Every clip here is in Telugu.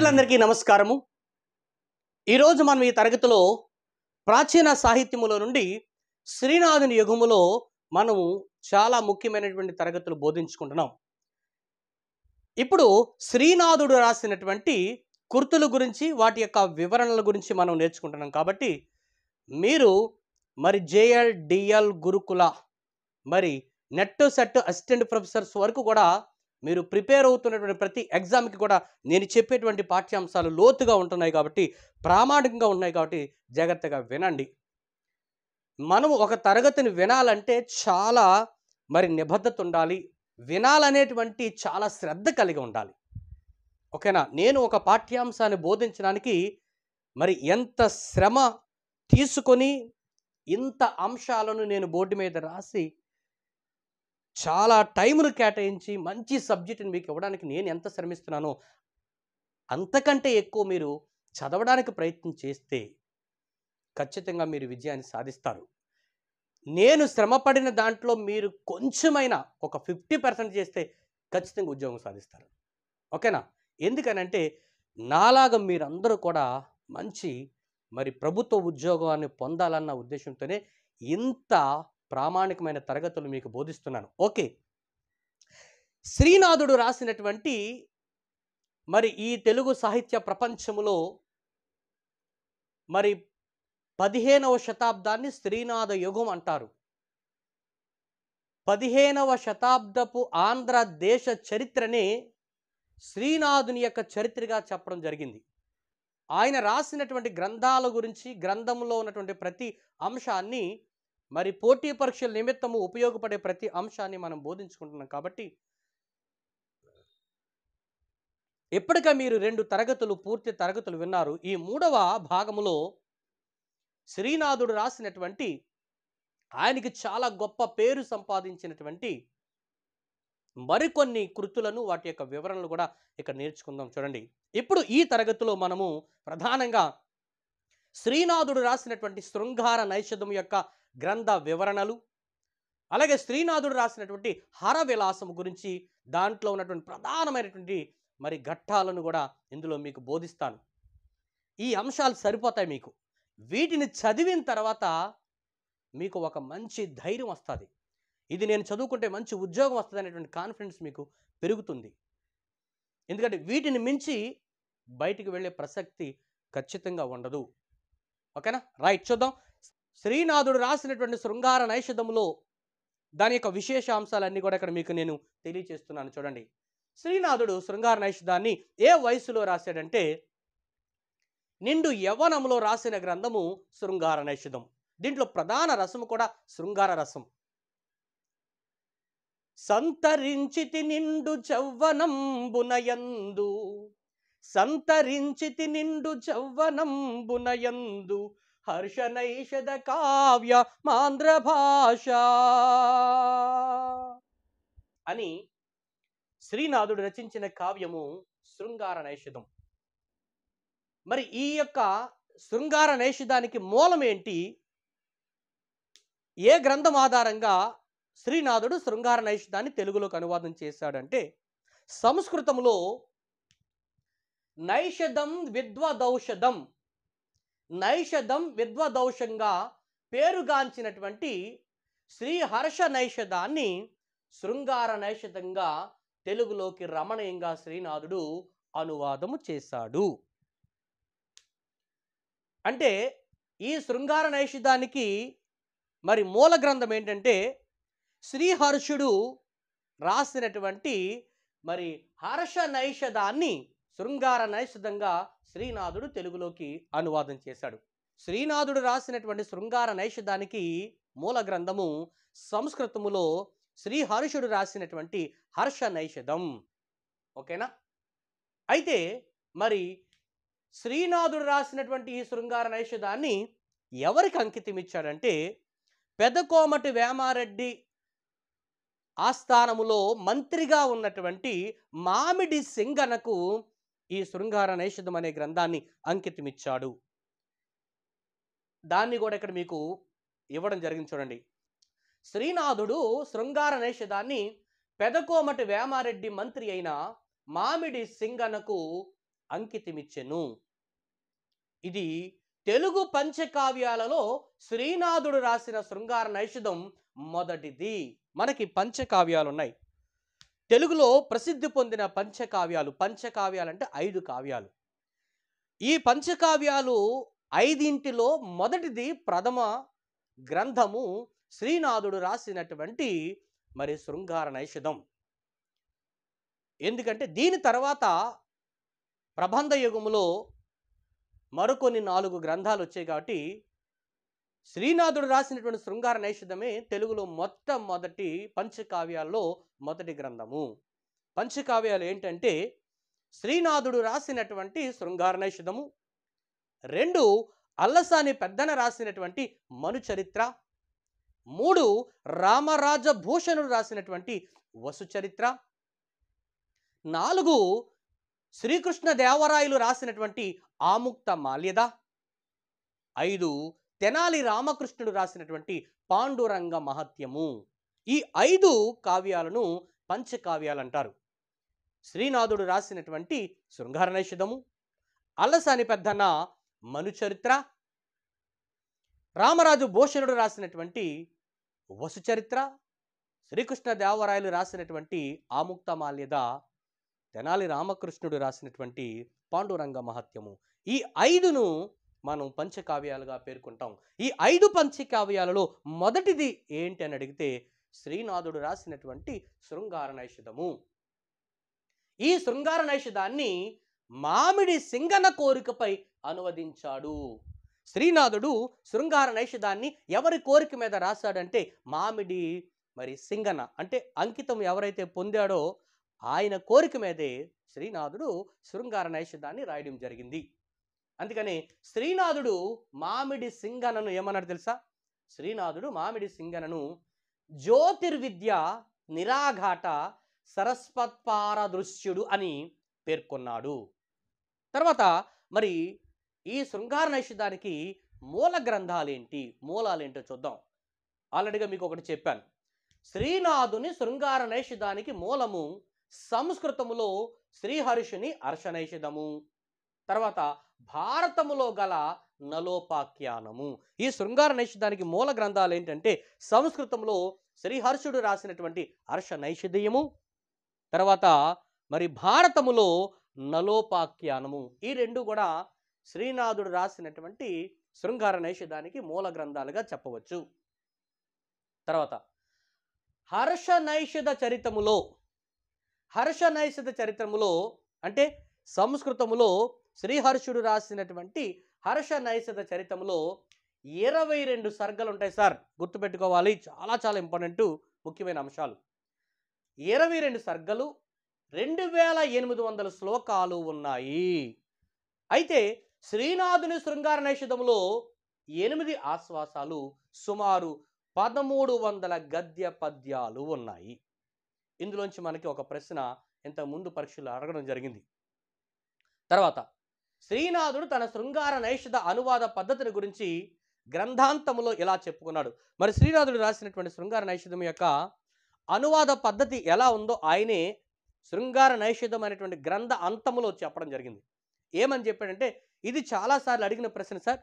మిత్రులందరికీ నమస్కారము. ఈరోజు మనం ఈ తరగతిలో ప్రాచీన సాహిత్యములో నుండి శ్రీనాథుని యుగములో మనము చాలా ముఖ్యమైనటువంటి తరగతులు బోధించుకుంటున్నాం. ఇప్పుడు శ్రీనాథుడు రాసినటువంటి కృతుల గురించి వాటి యొక్క వివరణల గురించి మనం నేర్చుకుంటున్నాం. కాబట్టి మీరు జేఎల్ డిఎల్ గురుకుల నెట్ సెట్ అసిస్టెంట్ ప్రొఫెసర్స్ వరకు కూడా మీరు ప్రిపేర్ అవుతున్నటువంటి ప్రతి ఎగ్జామ్కి కూడా నేను చెప్పేటువంటి పాఠ్యాంశాలు లోతుగా ఉంటున్నాయి కాబట్టి, ప్రామాణికంగా ఉన్నాయి కాబట్టి జాగ్రత్తగా వినండి. మనము ఒక తరగతిని వినాలంటే చాలా నిబద్ధత ఉండాలి. వినాలనేటువంటి చాలా శ్రద్ధ కలిగి ఉండాలి. ఓకేనా? నేను ఒక పాఠ్యాంశాన్ని బోధించడానికి ఎంత శ్రమ తీసుకొని ఇంత అంశాలను నేను బోర్డు మీద రాసి చాలా టైంను కేటాయించి మంచి సబ్జెక్టుని మీకు ఇవ్వడానికి నేను ఎంత శ్రమిస్తున్నానో అంతకంటే ఎక్కువ మీరు చదవడానికి ప్రయత్నం చేస్తే ఖచ్చితంగా మీరు విజయాన్ని సాధిస్తారు. నేను శ్రమపడిన దాంట్లో మీరు కొంచెమైనా ఒక 50% చేస్తే ఖచ్చితంగా ఉద్యోగం సాధిస్తారు. ఓకేనా? ఎందుకనంటే నాలాగా మీరందరూ కూడా మంచి ప్రభుత్వ ఉద్యోగాన్ని పొందాలన్న ఉద్దేశంతోనే ఇంత ప్రామాణికమైన తరగతులు మీకు బోధిస్తున్నాను. ఓకే, శ్రీనాథుడు రాసినటువంటి ఈ తెలుగు సాహిత్య ప్రపంచములో 15వ శతాబ్దాన్ని శ్రీనాథ యుగం అంటారు. 15వ శతాబ్దపు ఆంధ్రదేశ చరిత్రనే శ్రీనాథుని యొక్క చరిత్రగా చెప్పడం జరిగింది. ఆయన రాసినటువంటి గ్రంథాల గురించి, గ్రంథంలో ఉన్నటువంటి ప్రతి అంశాన్ని పోటీ పరీక్షల నిమిత్తము ఉపయోగపడే ప్రతి అంశాన్ని మనం బోధించుకుంటున్నాం. కాబట్టి ఎప్పటికీ మీరు 2 తరగతులు పూర్తి తరగతులు విన్నారు. ఈ 3వ భాగములో శ్రీనాథుడు రాసినటువంటి ఆయనకి చాలా గొప్ప పేరు సంపాదించినటువంటి మరికొన్ని కృతులను, వాటి యొక్క వివరణలు కూడా ఇక్కడ నేర్చుకుందాం. చూడండి, ఇప్పుడు ఈ తరగతిలో మనము ప్రధానంగా శ్రీనాథుడు రాసినటువంటి శృంగార నైషధం యొక్క గ్రంథ వివరణలు, అలాగే శ్రీనాథుడు రాసినటువంటి హర విలాసం గురించి, దాంట్లో ఉన్నటువంటి ప్రధానమైనటువంటి ఘట్టాలను కూడా ఇందులో మీకు బోధిస్తాను. ఈ అంశాలు సరిపోతాయి మీకు. వీటిని చదివిన తర్వాత మీకు ఒక మంచి ధైర్యం వస్తుంది. ఇది నేను చదువుకుంటే మంచి ఉద్యోగం వస్తుంది అనేటువంటి కాన్ఫిడెన్స్ మీకు పెరుగుతుంది. ఎందుకంటే వీటిని మించి బయటికి వెళ్ళే ప్రసక్తి ఖచ్చితంగా ఉండదు. ఓకేనా? రైట్, చూద్దాం. శ్రీనాథుడు రాసినటువంటి శృంగార నైషధములో దాని యొక్క విశేష అంశాలన్నీ కూడా ఇక్కడ మీకు నేను తెలియజేస్తున్నాను. చూడండి, శ్రీనాథుడు శృంగార నైషధాన్ని ఏ వయసులో రాశాడంటే నిండు యవ్వనంలో రాసిన గ్రంథము శృంగార నైషధం. దీంట్లో ప్రధాన రసము కూడా శృంగార రసం. సంతరించితి నిండు చవ్వనంబునయందు, సంతరించితి నిండు చవ్వనంబునయందు హర్ష నైషధ కావ్య మాంధ్ర భాష అని శ్రీనాథుడు రచించిన కావ్యము శృంగార నైషధం. ఈ యొక్క శృంగార నైషధానికి మూలం ఏంటి? ఏ గ్రంథం ఆధారంగా శ్రీనాథుడు శృంగార నైషధాన్ని తెలుగులోకి అనువాదం చేశాడంటే సంస్కృతంలో నైషధం విద్వదౌషధం, నైషధం విద్వదౌషంగా పేరుగాంచినటువంటి శ్రీ హర్ష నైషధాన్ని శృంగార నైషధంగా తెలుగులోకి రమణీయంగా శ్రీనాథుడు అనువాదము చేశాడు. అంటే ఈ శృంగార నైషధానికి మూల గ్రంథం ఏంటంటే శ్రీహర్షుడు రాసినటువంటి హర్ష నైషధాన్ని శృంగార నైషధంగా శ్రీనాథుడు తెలుగులోకి అనువాదం చేశాడు. శ్రీనాథుడు రాసినటువంటి శృంగార నైషధానికి మూల గ్రంథము సంస్కృతములో శ్రీహర్షుడు రాసినటువంటి హర్ష నైషధం. ఓకేనా? అయితే శ్రీనాథుడు రాసినటువంటి ఈ శృంగార నైషధాన్ని ఎవరికి అంకితం ఇచ్చాడంటే పెదకోమటి వేమారెడ్డి ఆస్థానములో మంత్రిగా ఉన్నటువంటి మామిడి సింగనకు ఈ శృంగార నైషధం అనే గ్రంథాన్ని అంకితం ఇచ్చాడు. దాన్ని కూడా ఇక్కడ మీకు ఇవ్వడం జరిగింది. చూడండి, శ్రీనాథుడు శృంగార నైషధాన్ని పెదకోమటి వేమారెడ్డి మంత్రి అయిన మామిడి సింగనకు అంకితమిచ్చెను. ఇది తెలుగు పంచకావ్యాలలో శ్రీనాథుడు రాసిన శృంగార నైషధం మొదటిది. మనకి పంచకావ్యాలు ఉన్నాయి. తెలుగులో ప్రసిద్ధి పొందిన పంచకావ్యాలు అంటే 5 కావ్యాలు. ఈ పంచకావ్యాలు 5ంటిలో మొదటిది ప్రథమ గ్రంథము శ్రీనాథుడు రాసినటువంటి మరి శృంగార నైషధం. ఎందుకంటే దీని తర్వాత ప్రబంధ యుగములో మరికొన్ని 4 గ్రంథాలు వచ్చాయి కాబట్టి శ్రీనాథుడు రాసినటువంటి శృంగార నైషధమే తెలుగులో మొట్టమొదటి పంచకావ్యాల్లో మొదటి గ్రంథము. పంచకావ్యాలు ఏంటంటే శ్రీనాథుడు రాసినటువంటి శృంగార నైషధము, 2 అల్లసాని పెద్దన రాసినటువంటి మనుచరిత్ర, 3 రామరాజభూషణుడు రాసినటువంటి వసుచరిత్ర, 4 శ్రీకృష్ణదేవరాయలు రాసినటువంటి ఆముక్త మాల్యద, 5 తెనాలి రామకృష్ణుడు రాసినటువంటి పాండురంగ మహత్యము. ఈ 5 కావ్యాలను పంచకావ్యాలు అంటారు. శ్రీనాథుడు రాసినటువంటి శృంగార నైషధము, అల్లసాని పెద్దన్న మనుచరిత్ర, రామరాజు భూషణుడు రాసినటువంటి వసుచరిత్ర, శ్రీకృష్ణదేవరాయలు రాసినటువంటి ఆముక్త మాల్యద, తెనాలి రామకృష్ణుడు రాసినటువంటి పాండురంగ మహత్యము. ఈ 5ను మనం పంచకావ్యాలుగా పేర్కొంటాం. ఈ 5 పంచకావ్యాలలో మొదటిది ఏంటి అని అడిగితే శ్రీనాథుడు రాసినటువంటి శృంగార నైషధము. ఈ శృంగార నైషధాన్ని మామిడి సింగన కోరికపై అనువదించాడు. శ్రీనాథుడు శృంగార నైషధాన్ని ఎవరి కోరిక మీద రాశాడంటే మామిడి మరి సింగన అంటే అంకితం ఎవరైతే పొందాడో ఆయన కోరిక మీదే శ్రీనాథుడు శృంగార నైషధాన్ని రాయడం జరిగింది. అందుకని శ్రీనాథుడు మామిడి సింగనను ఏమన్నాడు తెలుసా? శ్రీనాథుడు మామిడి సింగనను జ్యోతిర్విద్య నిరాఘాట సరస్వత్పారదృశ్యుడు అని పేర్కొన్నాడు. తర్వాత మరి ఈ శృంగార నైషధానికి మూల గ్రంథాలేంటి, మూలాలేంటో చూద్దాం. ఆల్రెడీగా మీకు ఒకటి చెప్పాను. శ్రీనాథుని శృంగార నైషధానికి మూలము సంస్కృతములో శ్రీహర్షుని హర్షనైషధము, తర్వాత భారతములో గల నలోపాఖ్యానము. ఈ శృంగార నైషధానికి మూల గ్రంథాలు ఏంటంటే సంస్కృతంలో శ్రీహర్షుడు రాసినటువంటి హర్ష నైషధీయము, తర్వాత మరి భారతములో నలోపాఖ్యానము. ఈ 2 కూడా శ్రీనాథుడు రాసినటువంటి శృంగార నైషధానికి మూల గ్రంథాలుగా చెప్పవచ్చు. తర్వాత హర్ష నైషధ చరిత్రములో అంటే సంస్కృతములో శ్రీహర్షుడు రాసినటువంటి హర్ష నైషధ చరిత్రములో 22 సర్గలు ఉంటాయి సార్, గుర్తుపెట్టుకోవాలి. చాలా చాలా ఇంపార్టెంట్ ముఖ్యమైన అంశాలు. 22 సర్గలు, 2800 శ్లోకాలు ఉన్నాయి. అయితే శ్రీనాథుని శృంగార నైషధములో 8 ఆశ్వాసాలు, సుమారు 1300 గద్య పద్యాలు ఉన్నాయి. ఇందులోంచి మనకి ఒక ప్రశ్న ఇంతకుముందు పరీక్షలు అడగడం జరిగింది. తర్వాత శ్రీనాథుడు తన శృంగార నైషధ అనువాద పద్ధతిని గురించి గ్రంథాంతములో ఇలా చెప్పుకున్నాడు. మరి శ్రీనాథుడు రాసినటువంటి శృంగార నైషధం యొక్క అనువాద పద్ధతి ఎలా ఉందో ఆయనే శృంగార నైషధం అనేటువంటి గ్రంథ అంతములో చెప్పడం జరిగింది. ఏమని చెప్పాడంటే, ఇది చాలాసార్లు అడిగిన ప్రశ్న సార్.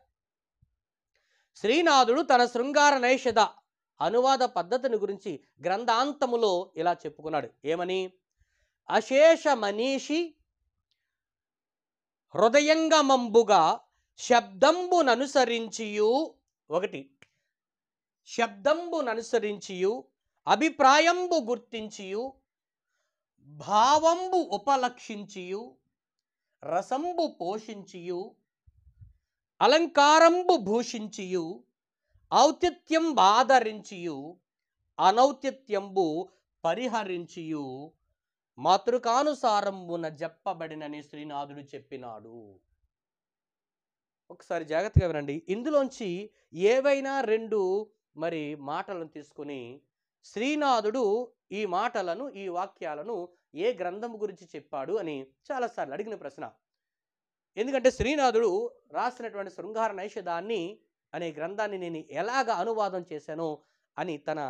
శ్రీనాథుడు తన శృంగార నైషధ అనువాద పద్ధతిని గురించి గ్రంథాంతములో ఇలా చెప్పుకున్నాడు. ఏమని? అశేష మనీషి హృదయంగమంబుగా శబ్దంబుననుసరించియు, 1 శబ్దంబుననుసరించియు అభిప్రాయంబు గుర్తించియు భావంబు ఉపలక్షించియు రసంబు పోషించియు అలంకారంబు భూషించియు ఔచిత్యం ఆదరించియు అనౌచిత్యంబు పరిహరించియు మాతృకానుసారంబున చెప్పబడినని శ్రీనాథుడు చెప్పినాడు. ఒకసారి జాగ్రత్తగా వినండి. ఇందులోంచి ఏవైనా 2 మరి మాటలను తీసుకుని శ్రీనాథుడు ఈ మాటలను, ఈ వాక్యాలను ఏ గ్రంథం గురించి చెప్పాడు అని చాలాసార్లు అడిగిన ప్రశ్న. ఎందుకంటే శ్రీనాథుడు రాసినటువంటి శృంగార నైషధాన్ని అనే గ్రంథాన్ని నేను ఎలాగ అనువాదం చేశానో అని తన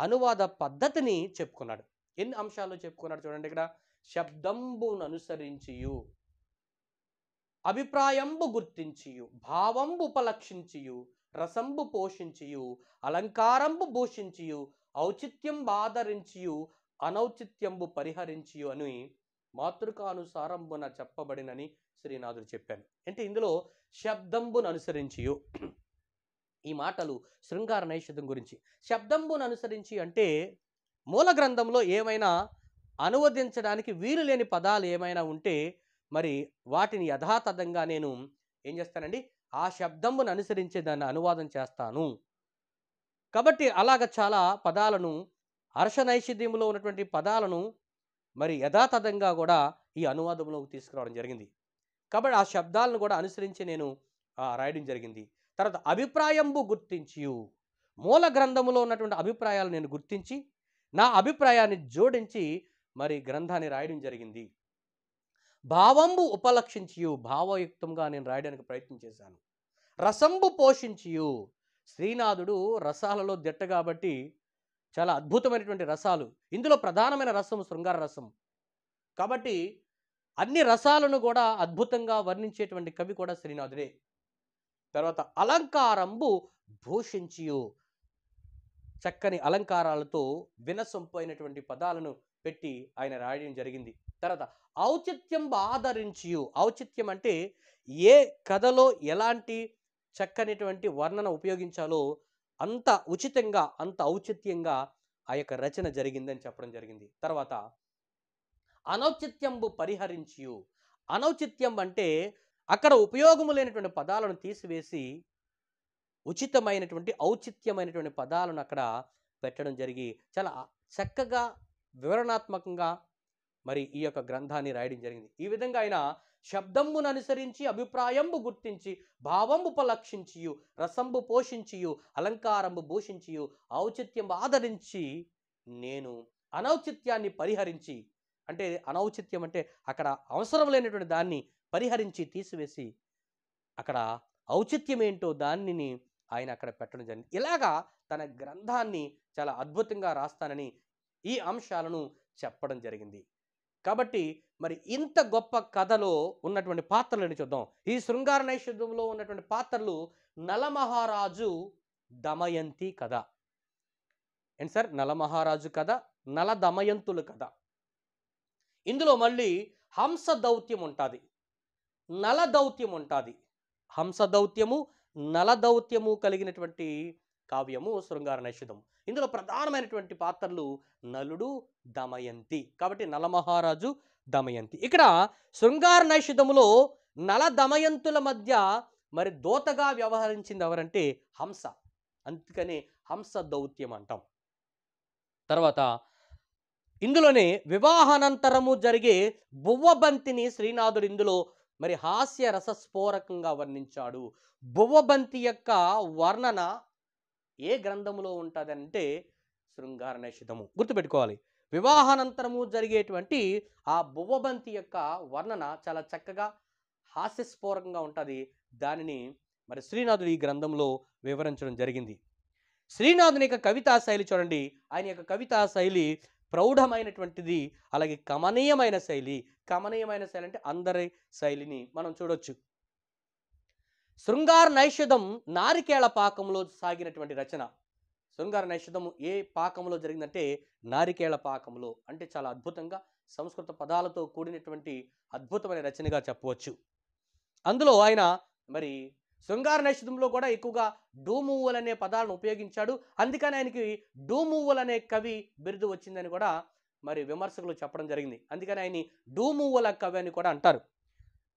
అనువాద పద్ధతిని చెప్పుకున్నాడు. ఎన్ని అంశాలు చెప్పుకున్నాడు చూడండి. ఇక్కడ శబ్దంబును అనుసరించియు, అభిప్రాయంబు గుర్తించియు భావంబు ఉపలక్షించియు రసంబు పోషించియు అలంకారంబు భూషించియు ఔచిత్యం బాదరించియు అనౌచిత్యంబు పరిహరించియు అని మాతృకానుసారంబున చెప్పబడినని శ్రీనాథుడు చెప్పాను. అంటే ఇందులో శబ్దంబును అనుసరించియు, ఈ మాటలు శృంగార నైషధం గురించి. శబ్దంబును అనుసరించి అంటే మూల గ్రంథంలో ఏమైనా అనువదించడానికి వీలు లేని పదాలు ఏమైనా ఉంటే మరి వాటిని యథాతథంగా నేను ఏం చేస్తానండి, ఆ శబ్దంబును అనుసరించే దాన్ని అనువాదం చేస్తాను. కాబట్టి అలాగ చాలా పదాలను హర్ష నైషిధ్యంలో ఉన్నటువంటి పదాలను మరి యథాతథంగా కూడా ఈ అనువాదంలోకి తీసుకురావడం జరిగింది. కాబట్టి ఆ శబ్దాలను కూడా అనుసరించి నేను రాయడం జరిగింది. తర్వాత అభిప్రాయంబు గుర్తించియు, మూల గ్రంథములో ఉన్నటువంటి అభిప్రాయాలు నేను గుర్తించి నా అభిప్రాయాన్ని జోడించి మరి గ్రంథాన్ని రాయడం జరిగింది. భావంబు ఉపలక్షించియు, భావయుక్తంగా నేను రాయడానికి ప్రయత్నం చేశాను. రసంబు పోషించియు, శ్రీనాథుడు రసాలలో దిట్ట కాబట్టి చాలా అద్భుతమైనటువంటి రసాలు, ఇందులో ప్రధానమైన రసం శృంగార రసం కాబట్టి అన్ని రసాలను కూడా అద్భుతంగా వర్ణించేటువంటి కవి కూడా శ్రీనాథుడే. తర్వాత అలంకారంబు భూషించియు, చక్కని అలంకారాలతో వినసొంపైనటువంటి పదాలను పెట్టి ఆయన రాయడం జరిగింది. తర్వాత ఔచిత్యం ఆదరించియు, ఔచిత్యం అంటే ఏ కథలో ఎలాంటి చక్కనిటువంటి వర్ణన ఉపయోగించాలో అంత ఉచితంగా అంత ఔచిత్యంగా ఆ యొక్క రచన జరిగిందని చెప్పడం జరిగింది. తర్వాత అనౌచిత్యంబు పరిహరించియు, అనౌచిత్యం అంటే అక్కడ ఉపయోగము లేనటువంటి పదాలను తీసివేసి ఉచితమైనటువంటి ఔచిత్యమైనటువంటి పదాలను అక్కడ పెట్టడం జరిగి చాలా చక్కగా వివరణాత్మకంగా మరి ఈ యొక్క గ్రంథాన్ని రాయడం జరిగింది. ఈ విధంగా ఆయన శబ్దంబును అనుసరించి అభిప్రాయంబు గుర్తించి భావంబు ఉపలక్షించియు రసంబు పోషించియు అలంకారంబు భూషించియు ఔచిత్యం ఆదరించి నేను అనౌచిత్యాన్ని పరిహరించి, అంటే అనౌచిత్యం అంటే అక్కడ అవసరం లేనటువంటి దాన్ని పరిహరించి తీసివేసి అక్కడ ఔచిత్యం ఏంటో దానిని ఆయన అక్కడ పెట్టడం జరిగింది. ఇలాగా తన గ్రంథాన్ని చాలా అద్భుతంగా రాస్తానని ఈ అంశాలను చెప్పడం జరిగింది. కాబట్టి మరి ఇంత గొప్ప కథలో ఉన్నటువంటి పాత్రలను చూద్దాం. ఈ శృంగార నైషధంలో ఉన్నటువంటి పాత్రలు నలమహారాజు దమయంతి కథ. ఏంటి సార్? నలమహారాజు కథ, నల దమయంతుల కథ. ఇందులో మళ్ళీ హంస దౌత్యం ఉంటుంది, నల దౌత్యం ఉంటుంది. హంస దౌత్యము నల దౌత్యము కలిగినటువంటి కావ్యము శృంగార నైషధం. ఇందులో ప్రధానమైనటువంటి పాత్రలు నలుడు, దమయంతి. కాబట్టి నలమహారాజు, దమయంతి. ఇక్కడ శృంగార నైషధములో నల దమయంతుల మధ్య మరి దోతగా వ్యవహరించింది ఎవరంటే హంస. అందుకని హంస దౌత్యం అంటాం. తర్వాత ఇందులోనే వివాహానంతరము జరిగే బువ్వబంతిని శ్రీనాథుడు ఇందులో మరి హాస్య రసస్ఫోరకంగా వర్ణించాడు. బువ్వబంతి యొక్క వర్ణన ఏ గ్రంథములో ఉంటుందంటే శృంగార నైషధము. గుర్తుపెట్టుకోవాలి, వివాహానంతరము జరిగేటువంటి ఆ బువ్వబంతి యొక్క వర్ణన చాలా చక్కగా హాస్యస్ఫోరకంగా ఉంటుంది. దానిని మరి శ్రీనాథుడు ఈ గ్రంథంలో వివరించడం జరిగింది. శ్రీనాథుని యొక్క కవితా శైలి చూడండి. ఆయన యొక్క కవితా శైలి ప్రౌఢమైనటువంటిది, అలాగే కమనీయమైన శైలి. కమనీయమైన శైలి అంటే అందరి శైలిని మనం చూడొచ్చు. శృంగార నైషధం నారికేళ పాకంలో సాగినటువంటి రచన. శృంగార నైషధం ఏ పాకంలో జరిగిందంటే నారికేళ పాకంలో. అంటే చాలా అద్భుతంగా సంస్కృత పదాలతో కూడినటువంటి అద్భుతమైన రచనగా చెప్పవచ్చు. అందులో ఆయన మరి శృంగార నైషధంలో కూడా ఎక్కువగా డూమువ్వల్ అనే పదాలను ఉపయోగించాడు. అందుకని ఆయనకి డూమువ్వల్ అనే కవి బిరుదు వచ్చిందని కూడా మరి విమర్శకులు చెప్పడం జరిగింది. అందుకని ఆయన్ని డూమువ్వల కవి అని కూడా అంటారు.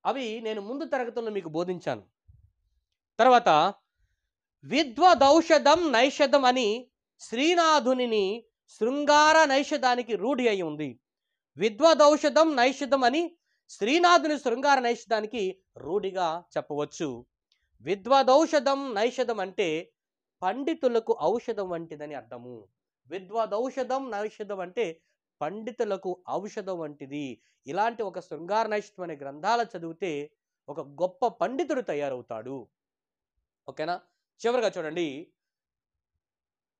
అవి నేను ముందు తరగతుల్లో మీకు బోధించాను. తర్వాత విద్వదౌషధం నైషధం అని శ్రీనాథుని శృంగార నైషధానికి రూఢి అయి ఉంది. విద్వదౌషధం నైషధం అని శ్రీనాథుని శృంగార నైషధానికి రూఢిగా చెప్పవచ్చు. విద్వదౌషధం నైషధం అంటే పండితులకు ఔషధం వంటిదని అర్థము. విద్వదౌషధం నైషధం అంటే పండితులకు ఔషధం వంటిది. ఇలాంటి ఒక శృంగార నైషధం అనే గ్రంథాలు చదివితే ఒక గొప్ప పండితుడు తయారవుతాడు. ఓకేనా? చివరిగా చూడండి,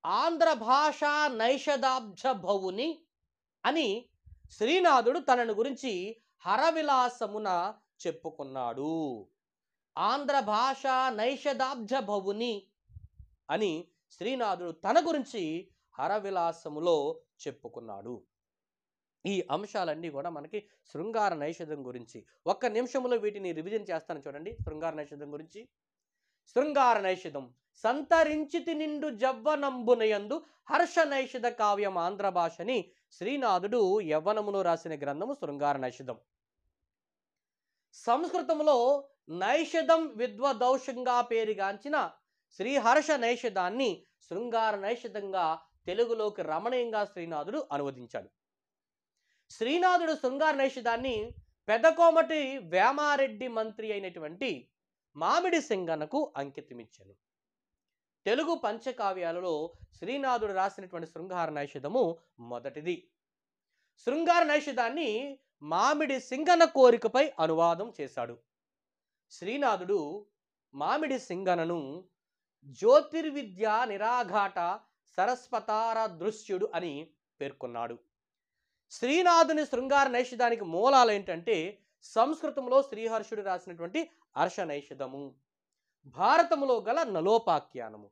ఆంధ్ర భాష నైషధాబ్జ భవుని అని శ్రీనాథుడు తనను గురించి హరవిలాసమున చెప్పుకున్నాడు. ఆంధ్ర భాష నైషధాబ్జ భవుని అని శ్రీనాథుడు తన గురించి హరవిలాసములో చెప్పుకున్నాడు. ఈ అంశాలన్నీ కూడా మనకి శృంగార నైషధం గురించి. ఒక్క నిమిషంలో వీటిని రివిజన్ చేస్తాను చూడండి. శృంగార నైషధం గురించి. శృంగార నైషధం సంతరించితి నిండు జవ్వనంబునయందు హర్ష నైషధ కావ్యం ఆంధ్ర భాషని శ్రీనాథుడు యవ్వనములో రాసిన గ్రంథము శృంగార నైషధం. సంస్కృతంలో నైషధం విద్వదౌషంగా పేరుగాంచిన శ్రీహర్ష నైషధాన్ని శృంగార నైషధంగా తెలుగులోకి రమణీయంగా శ్రీనాథుడు అనువదించాడు. శ్రీనాథుడు శృంగార నైషధాన్ని పెదకోమటి వేమారెడ్డి మంత్రి అయినటువంటి మామిడి సింగనకు అంకితమిచ్చాను. తెలుగు పంచకావ్యాలలో శ్రీనాథుడు రాసినటువంటి శృంగార నైషధము మొదటిది. శృంగార నైషధాన్ని మామిడి సింగన కోరికపై అనువాదం చేశాడు. శ్రీనాథుడు మామిడి సింగనను జ్యోతిర్విద్య నిరాఘాట సరస్వతార దృశ్యుడు అని పేర్కొన్నాడు. శ్రీనాథుని శృంగార నైషధానికి మూలాలు ఏంటంటే సంస్కృతంలో శ్రీహర్షుడు రాసినటువంటి హర్ష నైషధము, భారతములో గల నలోపాఖ్యానము.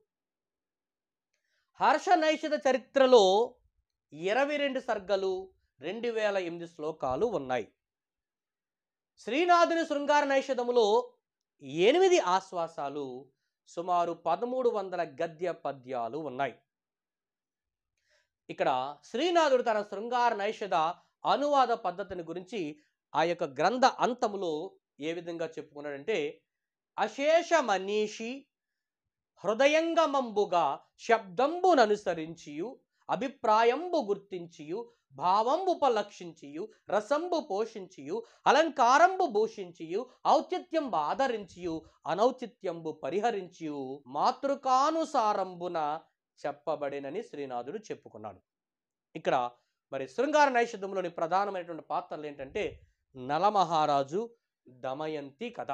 హర్ష నైషధ చరిత్రలో 22 సర్గలు 2008 శ్లోకాలు ఉన్నాయి. శ్రీనాథుని శృంగార నైషధములో 8 ఆశ్వాసాలు, సుమారు 1300 గద్య పద్యాలు ఉన్నాయి. ఇక్కడ శ్రీనాథుడు తన శృంగార నైషధ అనువాద పద్ధతిని గురించి ఆ యొక్క గ్రంథ అంతములో ఏ విధంగా చెప్పుకున్నాడంటే, అశేష మనీషి హృదయంగమంబుగా శబ్దంబుననుసరించియు అభిప్రాయంబు గుర్తించియు భావంబుపలక్షించియు రసంబు పోషించియు అలంకారంబు భూషించియు ఔచిత్యంబు ఆదరించియు అనౌచిత్యంబు పరిహరించియు మాతృకానుసారంబున చెప్పబడినని శ్రీనాథుడు చెప్పుకున్నాడు. ఇక్కడ మరి శృంగార నైషధంలోని ప్రధానమైనటువంటి పాత్రలు ఏంటంటే నలమహారాజు, దమయంతి కథ,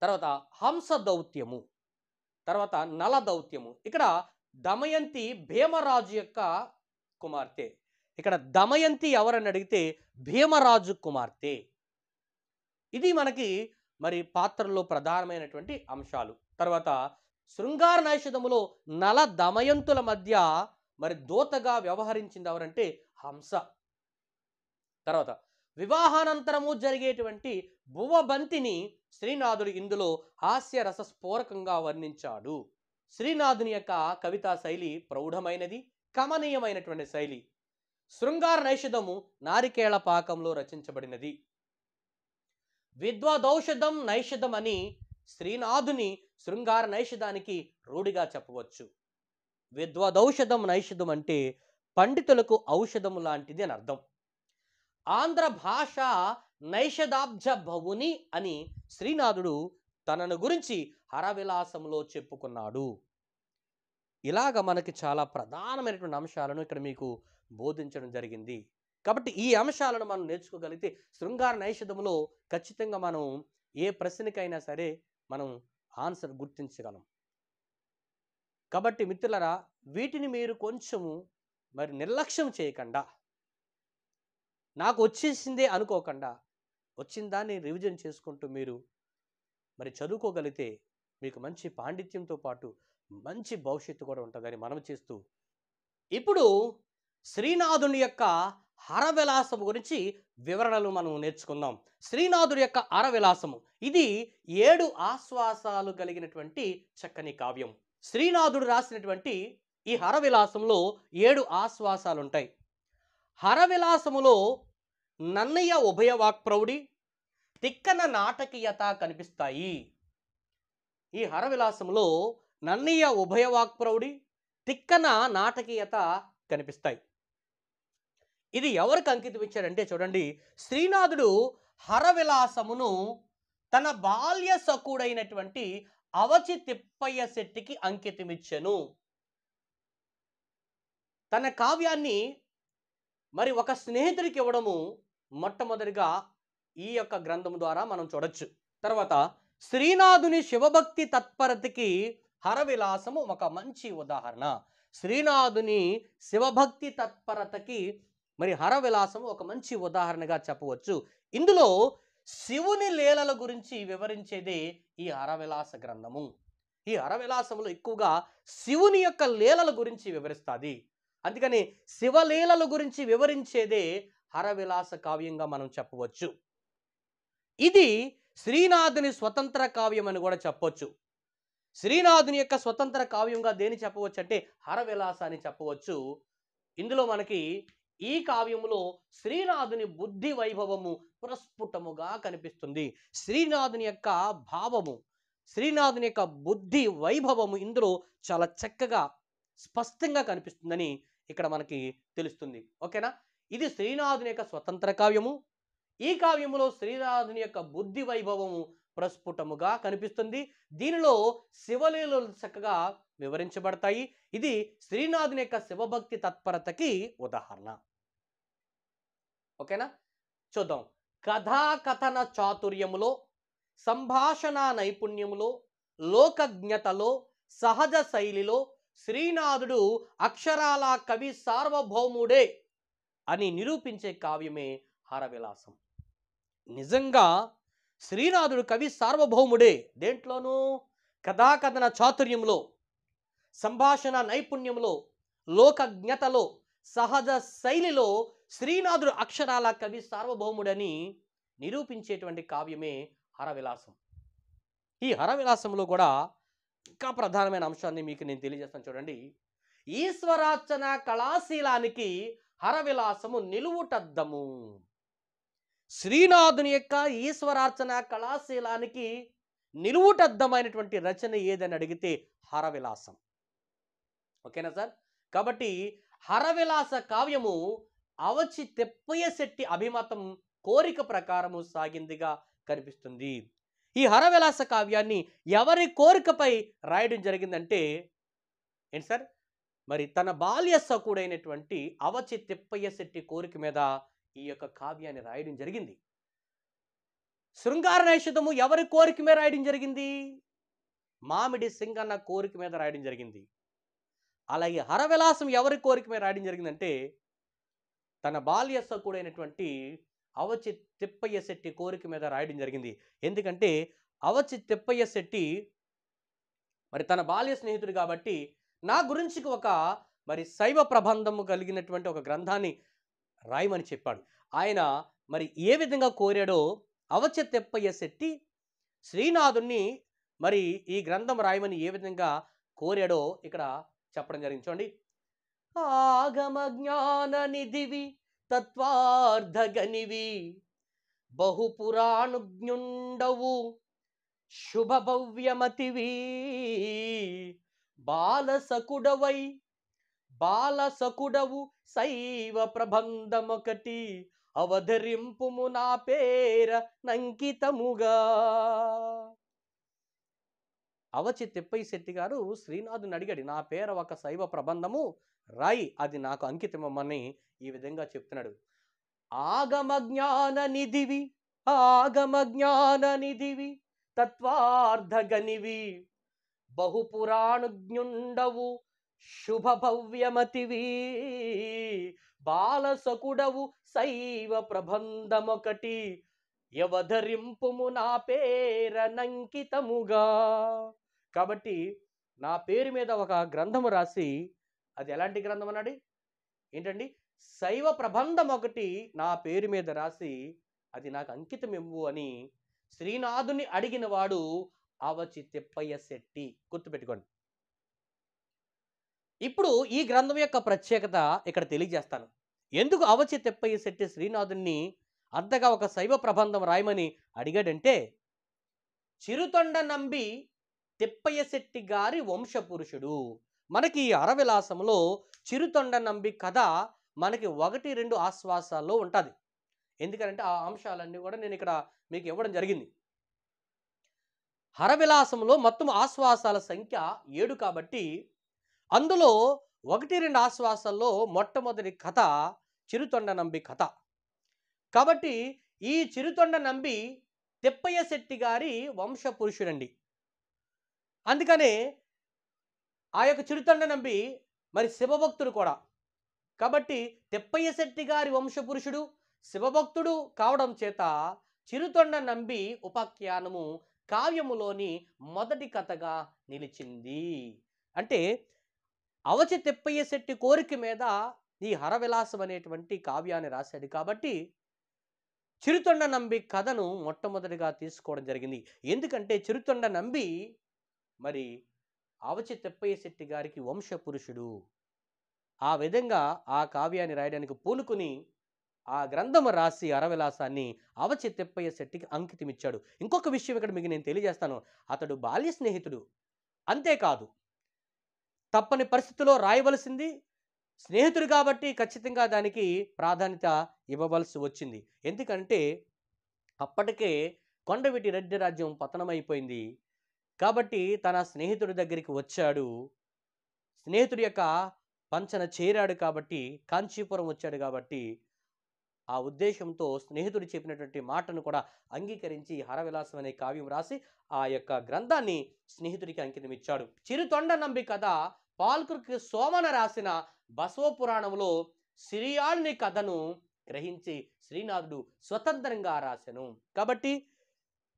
తర్వాత హంస దౌత్యము, తర్వాత నల దౌత్యము. ఇక్కడ దమయంతి భీమరాజు యొక్క కుమార్తె. ఇక్కడ దమయంతి ఎవరని అడిగితే భీమరాజు కుమార్తె. ఇది మనకి మరి పాత్రలో ప్రధానమైనటువంటి అంశాలు. తర్వాత శృంగార నైషధములో నల దమయంతుల మధ్య మరి దూతగా వ్యవహరించింది ఎవరంటే హంస. తర్వాత వివాహానంతరము జరిగేటువంటి భువబంతిని శ్రీనాథుడు ఇందులో హాస్యరస స్ఫోరకంగా వర్ణించాడు. శ్రీనాథుని యొక్క కవితా శైలి ప్రౌఢమైనది, కమనీయమైనటువంటి శైలి. శృంగార నైషధము నారికేళ పాకంలో రచించబడినది. విద్వదౌషధం నైషధం అని శ్రీనాథుని శృంగార నైషధానికి రూఢిగా చెప్పవచ్చు. విద్వదౌషధం నైషధం అంటే పండితులకు ఔషధము లాంటిది అని అర్థం. ఆంధ్ర భాష నైషధాబ్జ భవుని అని శ్రీనాథుడు తనను గురించి హరవిలాసంలో చెప్పుకున్నాడు. ఇలాగ మనకి చాలా ప్రధానమైనటువంటి అంశాలను ఇక్కడ మీకు బోధించడం జరిగింది. కాబట్టి ఈ అంశాలను మనం నేర్చుకోగలిగితే శృంగార నైషధములో ఖచ్చితంగా మనం ఏ ప్రశ్నకైనా సరే మనం ఆన్సర్ గుర్తించగలం. కాబట్టి మిత్రులారా, వీటిని మీరు కొంచెము మరి నిర్లక్ష్యం చేయకుండా, నాకు వచ్చేసిందే అనుకోకుండా, వచ్చిన దాన్ని రివిజన్ చేసుకుంటూ మీరు మరి చదువుకోగలిగితే మీకు మంచి పాండిత్యంతో పాటు మంచి భవిష్యత్తు కూడా ఉంటుందని మనం చేస్తూ, ఇప్పుడు శ్రీనాథుని యొక్క హరవిలాసము గురించి వివరణలు మనం నేర్చుకుందాం. శ్రీనాథుడి యొక్క హరవిలాసము ఇది 7 ఆశ్వాసాలు కలిగినటువంటి చక్కని కావ్యం. శ్రీనాథుడు రాసినటువంటి ఈ హరవిలాసంలో 7 ఆశ్వాసాలు ఉంటాయి. హరవిలాసములో నన్నయ్య ఉభయ వాక్ప్రౌఢి, తిక్కన నాటకీయత కనిపిస్తాయి. ఈ హరవిలాసంలో నన్నయ్య ఉభయ వాక్ప్రౌఢి, తిక్కన నాటకీయత కనిపిస్తాయి. ఇది ఎవరికి అంకితం ఇచ్చాడంటే చూడండి, శ్రీనాథుడు హరవిలాసమును తన బాల్య సఖుడైనటువంటి అవచి తిప్పయ్య శెట్టికి అంకితమిచ్చెను. తన కావ్యాన్ని మరి ఒక స్నేహితుడికి ఇవ్వడము మొట్టమొదటిగా ఈ యొక్క గ్రంథం ద్వారా మనం చూడొచ్చు. తర్వాత శ్రీనాథుని శివభక్తి తత్పరతకి హరవిలాసము ఒక మంచి ఉదాహరణ. శ్రీనాథుని శివభక్తి తత్పరతకి మరి హరవిలాసము ఒక మంచి ఉదాహరణగా చెప్పవచ్చు. ఇందులో శివుని లీలల గురించి వివరించేదే ఈ హరవిలాస గ్రంథము. ఈ హరవిలాసములో ఎక్కువగా శివుని యొక్క లీలల గురించి వివరిస్తుంది. అందుకని శివలీలల గురించి వివరించేదే హరవిలాస కావ్యంగా మనం చెప్పవచ్చు. ఇది శ్రీనాథుని స్వతంత్ర కావ్యం అని కూడా చెప్పవచ్చు. శ్రీనాథుని యొక్క స్వతంత్ర కావ్యంగా దేని చెప్పవచ్చు అంటే హరవిలాస అని చెప్పవచ్చు. ఇందులో మనకి ఈ కావ్యములో శ్రీనాథుని బుద్ధి వైభవము ప్రస్ఫుటముగా కనిపిస్తుంది. శ్రీనాథుని యొక్క భావము, శ్రీనాథుని యొక్క బుద్ధి వైభవము ఇందులో చాలా చక్కగా స్పష్టంగా కనిపిస్తుందని ఇక్కడ మనకి తెలుస్తుంది. ఓకేనా? ఇది శ్రీనాథుని యొక్క స్వతంత్ర కావ్యము. ఈ కావ్యములో శ్రీనాథుని యొక్క బుద్ధి వైభవము ప్రస్ఫుటముగా కనిపిస్తుంది. దీనిలో శివలీలలు చక్కగా వివరించబడతాయి. ఇది శ్రీనాథుని యొక్క శివభక్తి తత్పరతకి ఉదాహరణ. ఓకేనా? చూద్దాం. కథాకథన చాతుర్యములో, సంభాషణ నైపుణ్యములో, లోకజ్ఞతలో, సహజ శైలిలో శ్రీనాథుడు అక్షరాల కవి సార్వభౌముడే అని నిరూపించే కావ్యమే హరవిలాసం. నిజంగా శ్రీనాథుడు కవి సార్వభౌముడే. దేంట్లోనూ? కథాకథన చాతుర్యంలో, సంభాషణ నైపుణ్యంలో, లోకజ్ఞతలో, సహజ శైలిలో శ్రీనాథుడు అక్షరాల కవి సార్వభౌముడని నిరూపించేటువంటి కావ్యమే హరవిలాసం. ఈ హరవిలాసంలో కూడా ఇంకా ప్రధానమైన అంశాన్ని మీకు నేను తెలియజేస్తాను. చూడండి. ఈశ్వరార్చన కళాశీలానికి హరవిలాసము నిలువుటద్దము. శ్రీనాథుని యొక్క ఈశ్వరార్చన కళాశీలానికి నిలువుటద్దమైనటువంటి రచన ఏదని అడిగితే హరవిలాసం. ఓకేనా సార్? కాబట్టి హరవిలాస కావ్యము అవచి తెప్పయ్య శెట్టి అభిమతం కోరిక ప్రకారము సాగిందిగా కనిపిస్తుంది. ఈ హరవిలాస కావ్యాన్ని ఎవరి కోరికపై రాయడం జరిగిందంటే ఏంటి సార్? మరి తన బాల్య సఖుడైనటువంటి అవచి తెప్పయ్య శెట్టి కోరిక మీద ఈ యొక్క కావ్యాన్ని రాయడం జరిగింది. శృంగార నైషధము ఎవరి కోరిక మీద రాయడం జరిగింది? మామిడి సింగన్న కోరిక మీద రాయడం జరిగింది. అలాగే హరవిలాసం ఎవరి కోరిక మీద రాయడం జరిగిందంటే తన బాల్య సఖుడైనటువంటి అవచి తిప్పయ్య శెట్టి కోరిక మీద రాయడం జరిగింది. ఎందుకంటే అవచి తిప్పయ్య శెట్టి మరి తన బాల్య స్నేహితుడు కాబట్టి నా గురించి ఒక మరి శైవ ప్రబంధము కలిగినటువంటి ఒక గ్రంథాన్ని రాయమని చెప్పాడు. ఆయన మరి ఏ విధంగా కోరాడో అవచి తిప్పయ్య శెట్టి శ్రీనాథుణ్ణి మరి ఈ గ్రంథం రాయమని ఏ విధంగా కోరాడో ఇక్కడ చెప్పడం జరిగింది. చూడండి. ఆగమ జ్ఞాన నిధివి తత్వార్థగనివి బహుపురాణుజ్ఞుండవు శుభభవ్యమతివి బాలసకుడవు శైవ ప్రబంధమొకటి అవధరింపుము నా పేర నంకితముగా. అవచి తిప్పయ్య శెట్టి గారు శ్రీనాథుని అడిగాడు, నా పేర ఒక శైవ ప్రబంధము రాయి, అది నాకు అంకితమని ఈ విధంగా చెప్తున్నాడు. ఆగమ జ్ఞాన నిధివి తత్వార్థగనివి బహుపురాణుజ్ఞుండవు శుభభవ్యమతివి బాలసకుడవు శైవ ప్రబంధమొకటి యవధరింపుము నా పేర నంకితముగా. కాబట్టి నా పేరు మీద ఒక గ్రంథము రాసి, అది ఎలాంటి గ్రంథం అన్నాడు? ఏంటండి? శైవ ప్రబంధం ఒకటి నా పేరు మీద రాసి అది నాకు అంకితం ఇవ్వు అని శ్రీనాథుని అడిగిన వాడు అవచి తిప్పయ్య శెట్టి. గుర్తుపెట్టుకోండి. ఇప్పుడు ఈ గ్రంథం యొక్క ప్రత్యేకత ఇక్కడ తెలియజేస్తాను. ఎందుకు అవచి తిప్పయ్య శెట్టి శ్రీనాథుని అంతగా ఒక శైవ ప్రబంధం రాయమని అడిగాడంటే, చిరుతొండ నంబి తిప్పయ్య శెట్టి గారి వంశపురుషుడు. మనకి హరవిలాసంలో చిరుతొండ నంబి కథ మనకి 1-2 ఆశ్వాసాల్లో ఉంటుంది. ఎందుకంటే ఆ అంశాలన్నీ కూడా నేను ఇక్కడ మీకు ఇవ్వడం జరిగింది. హరవిలాసంలో మొత్తం ఆశ్వాసాల సంఖ్య 7 కాబట్టి అందులో 1-2 ఆశ్వాసాల్లో మొట్టమొదటి కథ చిరుతొండ నంబి కథ. కాబట్టి ఈ చిరుతొండ నంబి తిప్పయ్య శెట్టి గారి వంశపురుషుడండి. అందుకనే ఆ యొక్క చిరుతొండ నంబి మరి శివభక్తుడు కూడా. కాబట్టి తిప్పయ్య శెట్టి గారి వంశపురుషుడు శివభక్తుడు కావడం చేత చిరుతొండ నంబి ఉపాఖ్యానము కావ్యములోని మొదటి కథగా నిలిచింది. అంటే అవచి తెప్పయ్య శెట్టి కోరిక మీద ఈ హరవిలాసం అనేటువంటి కావ్యాన్ని రాశాడు కాబట్టి చిరుతొండ నంబి కథను మొట్టమొదటిగా తీసుకోవడం జరిగింది. ఎందుకంటే చిరుతొండ నంబి మరి అవచి తెప్పయ్య శెట్టి గారికి వంశపురుషుడు. ఆ విధంగా ఆ కావ్యాన్ని రాయడానికి పూనుకుని ఆ గ్రంథము రాసి హరవిలాసాన్ని అవచి తెప్పయ్య శెట్టికి అంకితమిచ్చాడు. ఇంకొక విషయం ఇక్కడ మీకు నేను తెలియజేస్తాను. అతడు బాల్య స్నేహితుడు. అంతేకాదు, తప్పని పరిస్థితిలో రాయవలసింది స్నేహితుడు కాబట్టి ఖచ్చితంగా దానికి ప్రాధాన్యత ఇవ్వవలసి వచ్చింది. ఎందుకంటే అప్పటికే కొండవీటి రెడ్డి రాజ్యం పతనమైపోయింది. కాబట్టి తన స్నేహితుడి దగ్గరికి వచ్చాడు. స్నేహితుడి యొక్క పంచన చేరాడు కాబట్టి, కాంచీపురం వచ్చాడు కాబట్టి ఆ ఉద్దేశంతో స్నేహితుడు చెప్పినటువంటి మాటను కూడా అంగీకరించి హరవిలాసం అనే కావ్యం రాసి ఆ యొక్క గ్రంథాన్ని స్నేహితుడికి అంకితం ఇచ్చాడు. చిరుతొండ నంబి కథ పాల్కురికి సోమన రాసిన బసవ పురాణంలో సిరియాళుని కథను గ్రహించి శ్రీనాథుడు స్వతంత్రంగా రాసెను. కాబట్టి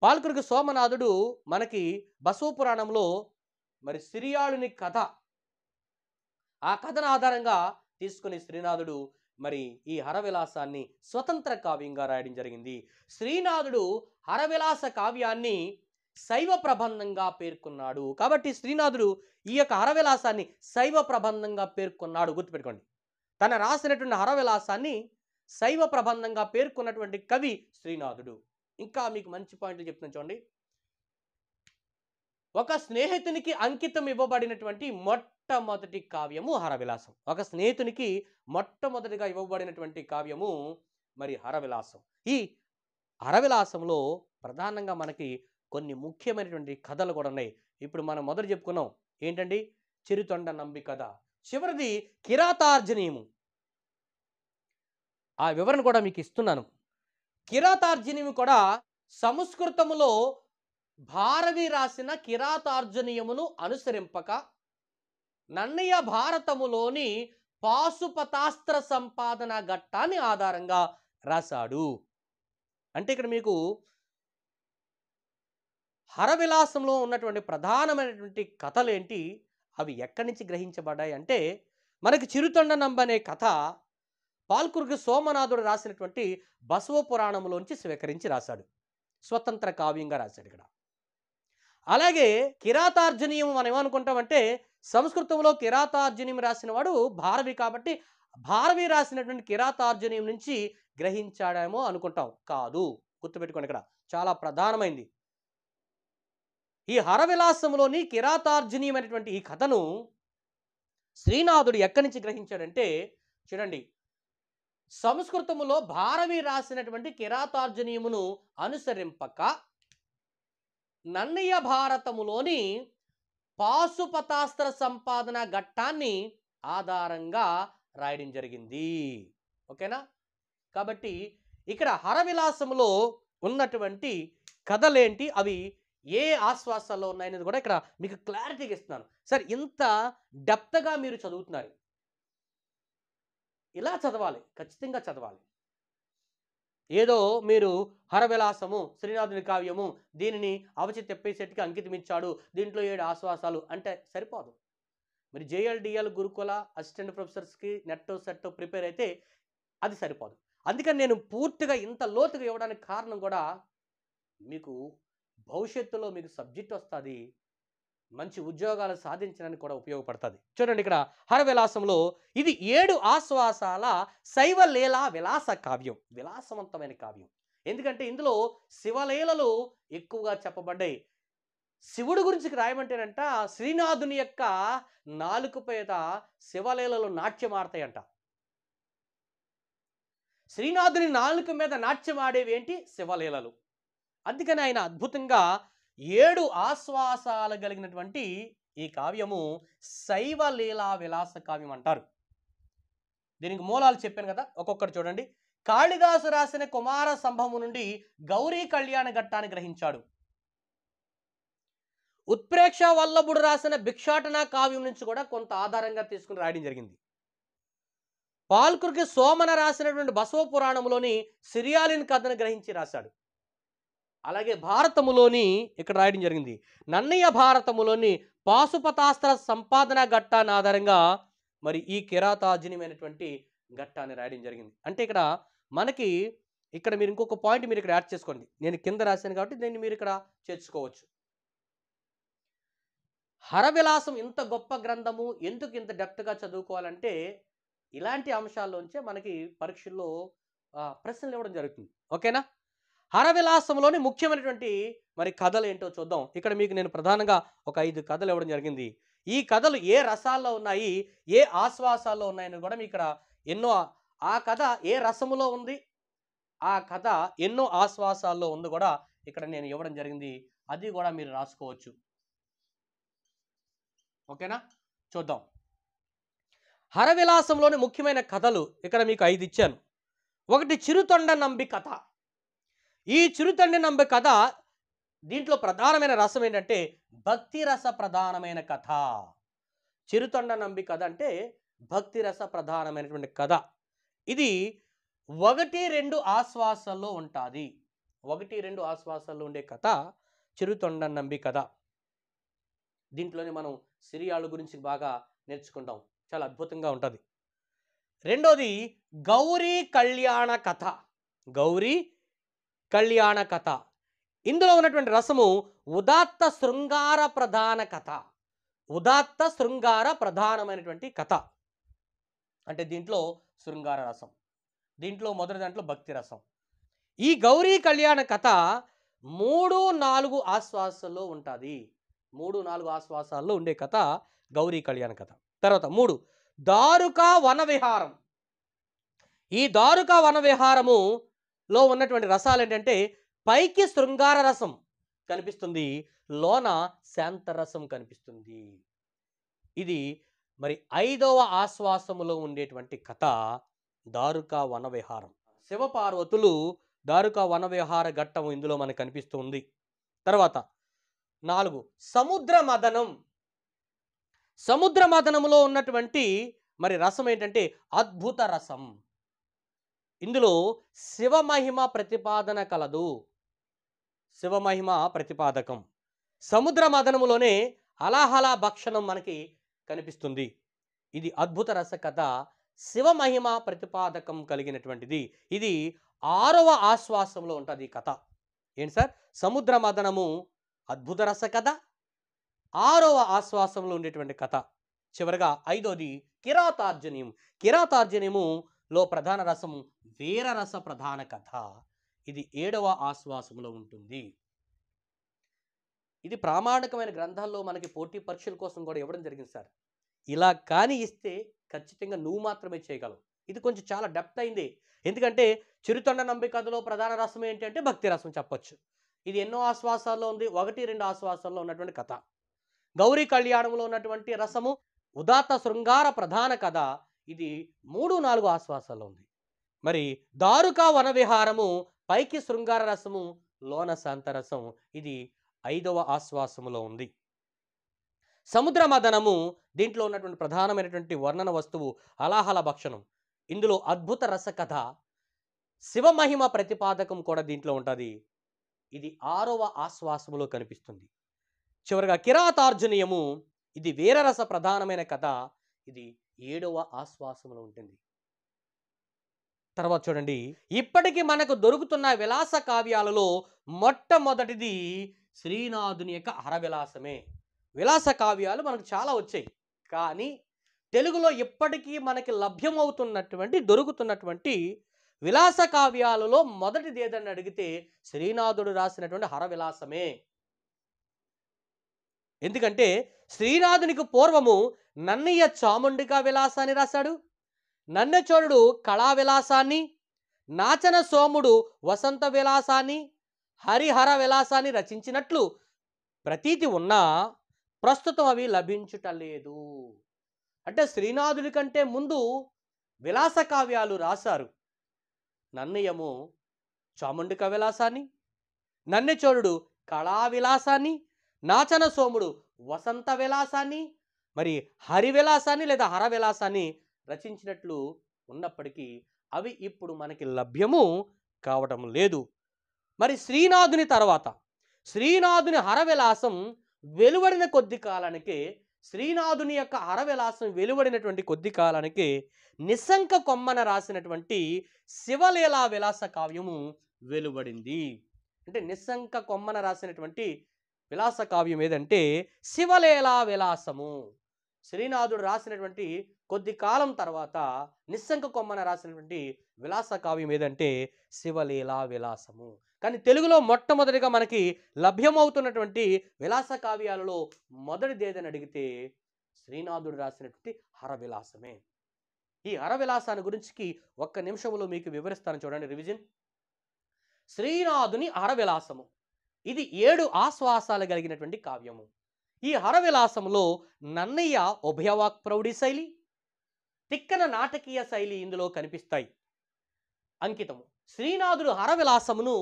పాల్కురికి సోమనాథుడు మనకి బసవ పురాణంలో మరి సిరియాళుని కథ, ఆ కథను ఆధారంగా తీసుకుని శ్రీనాథుడు మరి ఈ హరవిలాసాన్ని స్వతంత్ర కావ్యంగా రాయడం జరిగింది. శ్రీనాథుడు హరవిలాస కావ్యాన్ని శైవ ప్రబంధంగా పేర్కొన్నాడు. కాబట్టి శ్రీనాథుడు ఈ యొక్క హరవిలాసాన్ని శైవ ప్రబంధంగా పేర్కొన్నాడు. గుర్తుపెట్టుకోండి, తన రాసినటువంటి హరవిలాసాన్ని శైవ ప్రబంధంగా పేర్కొన్నటువంటి కవి శ్రీనాథుడు. ఇంకా మీకు మంచి పాయింట్లు చెప్తున్నాను చూడండి. ఒక స్నేహితునికి అంకితం ఇవ్వబడినటువంటి మొట్టమొదటి కావ్యము హరవిలాసం. ఒక స్నేహితునికి మొట్టమొదటిగా ఇవ్వబడినటువంటి కావ్యము మరి హరవిలాసం. ఈ హరవిలాసంలో ప్రధానంగా మనకి కొన్ని ముఖ్యమైనటువంటి కథలు కూడా ఉన్నాయి. ఇప్పుడు మనం మొదలు చెప్పుకున్నాం ఏంటండి, చిరుతొండ నంబి కథ. చివరిది కిరాతార్జునీయము. ఆ వివరణ కూడా మీకు ఇస్తున్నాను. కిరాతార్జునీయము కూడా సంస్కృతములో భారవి రాసిన కిరాతార్జునీయమును అనుసరింపక నన్నయ్య భారతములోని పాశుపతాస్త్ర సంపాదన ఘట్టాన్ని ఆధారంగా రాశాడు. అంటే ఇక్కడ మీకు హరవిలాసంలో ఉన్నటువంటి ప్రధానమైనటువంటి కథలేంటి, అవి ఎక్కడి నుంచి గ్రహించబడ్డాయి అంటే మనకి చిరుతొండ నంబి అనే కథ పాల్కురికి సోమనాథుడు రాసినటువంటి బసవ పురాణంలోంచి స్వీకరించి రాశాడు. స్వతంత్ర కావ్యంగా రాశాడు ఇక్కడ. అలాగే కిరాతార్జునీయం మనం ఏమనుకుంటామంటే సంస్కృతంలో కిరాతార్జునీయం రాసిన వాడు భారవి కాబట్టి భారవి రాసినటువంటి కిరాతార్జునీయం నుంచి గ్రహించాడేమో అనుకుంటాం. కాదు, గుర్తుపెట్టుకోండి, ఇక్కడ చాలా ప్రధానమైంది. ఈ హరవిలాసంలోని కిరాతార్జునీయం అనేటువంటి ఈ కథను శ్రీనాథుడు ఎక్కడి నుంచి గ్రహించాడంటే చూడండి, సంస్కృతములో భారవి రాసినటువంటి కిరాతార్జునీయమును అనుసరింపక నన్నయ్య భారతములోని పాశుపతాస్త్ర సంపాదన ఘట్టాన్ని ఆధారంగా రాయడం జరిగింది. ఓకేనా? కాబట్టి ఇక్కడ హరవిలాసములో ఉన్నటువంటి కథలేంటి, అవి ఏ ఆశ్వాసాల్లో ఉన్నాయనేది కూడా ఇక్కడ మీకు క్లారిటీగా ఇస్తున్నాను. సార్, ఇంత డెప్త్గా మీరు చదువుతున్నారు, ఇలా చదవాలి, ఖచ్చితంగా చదవాలి. ఏదో మీరు హరవిలాసము శ్రీనాథుని కావ్యము దీనిని అవచి తెప్పయ్య శెట్టికి అంకితం ఇచ్చాడు, దీంట్లో 7 ఆశ్వాసాలు అంటే సరిపోదు. మీరు జేఎల్డిఎల్ గురుకుల అసిస్టెంట్ ప్రొఫెసర్స్కి నెట్ సెట్ ప్రిపేర్ అయితే అది సరిపోదు. అందుకని నేను పూర్తిగా ఇంత లోతుగా ఇవ్వడానికి కారణం కూడా మీకు భవిష్యత్తులో మీకు సబ్జెక్ట్ వస్తుంది, మంచి ఉద్యోగాలు సాధించడానికి కూడా ఉపయోగపడుతుంది. చూడండి, ఇక్కడ హరవిలాసంలో ఇది 7 ఆశ్వాసాల శైవ లీలా విలాస కావ్యం, విలాసవంతమైన కావ్యం. ఎందుకంటే ఇందులో శివలీలలు ఎక్కువగా చెప్పబడ్డాయి. శివుడి గురించి రాయమంటేనంట శ్రీనాథుని యొక్క నాలుకపైన శివలీలలు నాట్యమాడతాయంట. శ్రీనాథుని నాలుక మీద నాట్యం ఆడేవి ఏంటి? శివలీలలు. అందుకని ఆయన అద్భుతంగా 7 ఆశ్వాసాలు కలిగినటువంటి ఈ కావ్యము శైవ లీలా విలాస కావ్యం అంటారు. దీనికి మూలాలు చెప్పాను కదా, ఒక్కొక్కటి చూడండి. కాళిదాసు రాసిన కుమార సంభవము నుండి గౌరీ కళ్యాణ ఘట్టాన్ని గ్రహించాడు. ఉత్ప్రేక్ష వల్లభుడు రాసిన భిక్షాటన కావ్యం నుంచి కూడా కొంత ఆధారంగా తీసుకుని రాయడం జరిగింది. పాల్కురికి సోమన రాసినటువంటి బసవ పురాణంలోని సిరియాలిన్ కథను గ్రహించి రాశాడు. అలాగే భారతములోని ఇక్కడ రాయడం జరిగింది, నన్నయ్య భారతములోని పాశుపతాస్త్ర సంపాదన ఘట్టాన్ని ఆధారంగా మరి ఈ కిరాతార్జునమైనటువంటి ఘట్టాన్ని రాయడం జరిగింది. అంటే ఇక్కడ మనకి ఇక్కడ మీరు ఇంకొక పాయింట్ మీరు ఇక్కడ యాడ్ చేసుకోండి. నేను కింద రాశాను కాబట్టి దీన్ని మీరు ఇక్కడ చేర్చుకోవచ్చు. హరవిలాసం ఇంత గొప్ప గ్రంథము, ఎందుకు ఇంత డెప్త్గా చదువుకోవాలంటే ఇలాంటి అంశాల్లోంచే మనకి పరీక్షల్లో ప్రశ్నలు ఇవ్వడం జరుగుతుంది. ఓకేనా? హరవిలాసంలోని ముఖ్యమైనటువంటి మరి కథలు ఏంటో చూద్దాం. ఇక్కడ మీకు నేను ప్రధానంగా ఒక 5 కథలు ఇవ్వడం జరిగింది. ఈ కథలు ఏ రసాల్లో ఉన్నాయి, ఏ ఆశ్వాసాల్లో ఉన్నాయని కూడా మీకు ఇక్కడ ఎన్నో, ఆ కథ ఏ రసములో ఉంది, ఆ కథ ఎన్నో ఆశ్వాసాల్లో ఉంది కూడా ఇక్కడ నేను ఇవ్వడం జరిగింది. అది కూడా మీరు రాసుకోవచ్చు. ఓకేనా? చూద్దాం. హరవిలాసంలోని ముఖ్యమైన కథలు ఇక్కడ మీకు 5 ఇచ్చాను. ఒకటి చిరుతొండ నంబి కథ. ఈ చిరుతొండ నంబి కథ, దీంట్లో ప్రధానమైన రసం ఏంటంటే భక్తి రస ప్రధానమైన కథ. చిరుతొండ నంబి కథ అంటే భక్తి రస ప్రధానమైనటువంటి కథ. ఇది 1-2 ఆశ్వాసాల్లో ఉంటుంది. 1-2 ఆశ్వాసాల్లో ఉండే కథ చిరుతొండ నంబి కథ. దీంట్లోనే మనం సిరియాళ్ళ గురించి బాగా నేర్చుకుంటాం. చాలా అద్భుతంగా ఉంటుంది. రెండోది గౌరీ కళ్యాణ కథ. గౌరీ కళ్యాణ కథ. ఇందులో ఉన్నటువంటి రసము ఉదాత్త శృంగార ప్రధాన కథ. ఉదాత్త శృంగార ప్రధానమైనటువంటి కథ. అంటే దీంట్లో శృంగార రసం, దీంట్లో మొదటి దాంట్లో భక్తి రసం. ఈ గౌరీ కళ్యాణ కథ 3-4 ఆశ్వాసాల్లో ఉంటుంది. 3-4 ఆశ్వాసాల్లో ఉండే కథ గౌరీ కళ్యాణ కథ. తర్వాత 3 దారుకా వన విహారం. ఈ దారుకా వన విహారములో ఉన్నటువంటి రసాలు ఏంటంటే పైకి శృంగార రసం కనిపిస్తుంది, లోన శాంతరసం కనిపిస్తుంది. ఇది మరి 5వ ఆశ్వాసములో ఉండేటువంటి కథ దారుకా వన విహారం. శివపార్వతులు దారుకా వన విహార ఘట్టము ఇందులో మనకు కనిపిస్తుంది. తర్వాత 4 సముద్ర మదనం. సముద్ర మదనములో ఉన్నటువంటి మరి రసం ఏంటంటే అద్భుత రసం. ఇందులో శివమహిమ ప్రతిపాదన కలదు. శివమహిమ ప్రతిపాదకం. సముద్ర మదనములోనే అలాహలా భక్షణం మనకి కనిపిస్తుంది. ఇది అద్భుత రస కథ, శివమహిమ ప్రతిపాదకం కలిగినటువంటిది. ఇది 6వ ఆశ్వాసంలో ఉంటుంది ఈ కథ. ఏంటి సార్? సముద్ర మదనము అద్భుత రస కథ, 6వ ఆశ్వాసంలో ఉండేటువంటి కథ. చివరగా 5వది కిరాతార్జునీయం. కిరాతార్జునీయములో ప్రధాన రసం వీరరస ప్రధాన కథ. ఇది 7వ ఆశ్వాసంలో ఉంటుంది. ఇది ప్రామాణికమైన గ్రంథాల్లో మనకి పోటీ పరీక్షల కోసం కూడా ఇవ్వడం జరిగింది సార్. ఇలా కానీ ఇస్తే ఖచ్చితంగా నువ్వు మాత్రమే చేయగలవు. ఇది కొంచెం చాలా డెప్త్ అయింది. ఎందుకంటే చిరుతొండ నంబి కథలో ప్రధాన రసం ఏంటంటే భక్తి రసం చెప్పొచ్చు. ఇది ఎన్నో ఆశ్వాసాల్లో ఉంది, 1-2 ఆశ్వాసాల్లో ఉన్నటువంటి కథ. గౌరీ కళ్యాణంలో ఉన్నటువంటి రసము ఉదాత్త శృంగార ప్రధాన కథ. ఇది 3-4 ఆశ్వాసాల్లో ఉంది. మరి దారుకా వన విహారము పైకి శృంగార రసము, లోన శాంతరసం. ఇది 5వ ఆశ్వాసములో ఉంది. సముద్ర మదనము, దీంట్లో ఉన్నటువంటి ప్రధానమైనటువంటి వర్ణన వస్తువు అలాహల భక్షణం. ఇందులో అద్భుత రస కథ, శివమహిమ ప్రతిపాదకం కూడా దీంట్లో ఉంటుంది. ఇది 6వ ఆశ్వాసములో కనిపిస్తుంది. చివరగా కిరాతార్జునీయము, ఇది వీరరస ప్రధానమైన కథ. ఇది 7వ ఆశ్వాసములో ఉంటుంది. తర్వాత చూడండి, ఇప్పటికీ మనకు దొరుకుతున్న విలాస కావ్యాలలో మొట్టమొదటిది శ్రీనాథుని యొక్క హరవిలాసమే. విలాస కావ్యాలు మనకు చాలా వచ్చాయి, కానీ తెలుగులో ఇప్పటికీ మనకి లభ్యమవుతున్నటువంటి దొరుకుతున్నటువంటి విలాస కావ్యాలలో మొదటిది ఏదని అడిగితే శ్రీనాథుడు రాసినటువంటి హరవిలాసమే. ఎందుకంటే శ్రీనాథునికి పూర్వము నన్నయ్య చాముండికా విలాసాన్ని రాశాడు, నన్నచోరుడు కళా విలాసాన్ని, నాచన సోముడు వసంత విలాసాన్ని, హరిహర విలాసాన్ని రచించినట్లు ప్రతీతి ఉన్నా ప్రస్తుతం అవి లభించుటలేదు. అంటే శ్రీనాథుడి కంటే ముందు విలాస కావ్యాలు రాశారు. నన్నయ్యము చాముండిక విలాసాన్ని, నన్నచోరుడు కళా విలాసాన్ని, నాచన సోముడు వసంత విలాసాన్ని, మరి హరి విలాసాన్ని లేదా హర విలాసాన్ని రచించినట్లు ఉన్నప్పటికీ అవి ఇప్పుడు మనకి లభ్యము కావడం లేదు. మరి శ్రీనాథుని తర్వాత శ్రీనాథుని హరవిలాసం వెలువడిన కొద్ది కాలానికి, శ్రీనాథుని యొక్క హరవిలాసం వెలువడినటువంటి కొద్ది కాలానికి నిశంక కొమ్మన రాసినటువంటి శివలీలా విలాస కావ్యము వెలువడింది. అంటే నిశంక కొమ్మన రాసినటువంటి విలాస కావ్యం ఏదంటే శివలీలా విలాసము. శ్రీనాథుడు రాసినటువంటి కొద్ది కాలం తర్వాత నిశంక కొమ్మన రాసినటువంటి విలాస కావ్యం ఏదంటే శివలీలా విలాసము. కానీ తెలుగులో మొట్టమొదటిగా మనకి లభ్యమవుతున్నటువంటి విలాస కావ్యాలలో మొదటిది ఏదని అడిగితే శ్రీనాథుడు రాసినటువంటి హరవిలాసమే. ఈ హరవిలాసాన్ని గురించి ఒక్క నిమిషంలో మీకు వివరిస్తాను, చూడండి రివిజన్. శ్రీనాథుని హరవిలాసము ఇది 7 ఆశ్వాసాలు కలిగినటువంటి కావ్యము. ఈ హరవిలాసములో నన్నయ్య ఉభయవాక్ ప్రౌఢి శైలి, తిక్కన నాటకీయ శైలి ఇందులో కనిపిస్తాయి. అంకితము శ్రీనాథుడు హరవిలాసమును